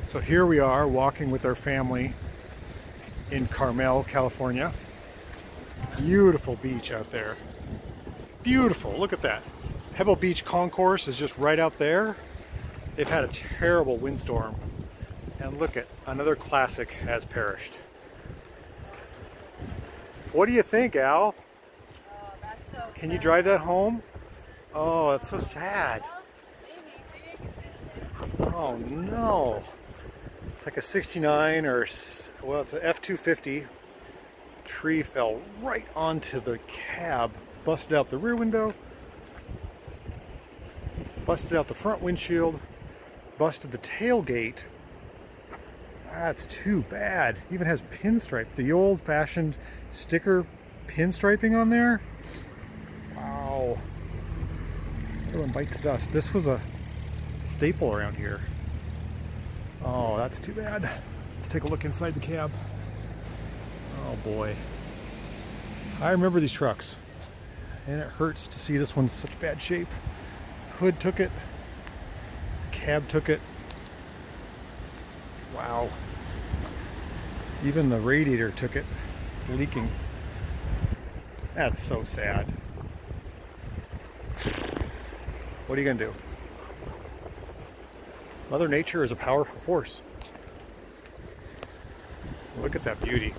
So here we are walking with our family in Carmel, California. Beautiful beach out there. Beautiful, look at that. Pebble Beach Concourse is just right out there. They've had a terrible windstorm. And look at, another classic has perished. What do you think, Al? Oh, that's so Can sad. you drive that home? Oh, that's so sad. Oh no. It's like a 69 or, well, it's an F-250. Tree fell right onto the cab, busted out the rear window, busted out the front windshield, busted the tailgate. That's too bad. Even has pinstripe, the old-fashioned sticker pinstriping on there. Wow. Everyone bites dust. This was a staple around here. Oh, that's too bad. Let's take a look inside the cab. Oh boy. I remember these trucks, and it hurts to see this one's such bad shape. Hood took it. Cab took it. Wow. Even the radiator took it. It's leaking. That's so sad. What are you gonna do? Mother Nature is a powerful force. Look at that beauty.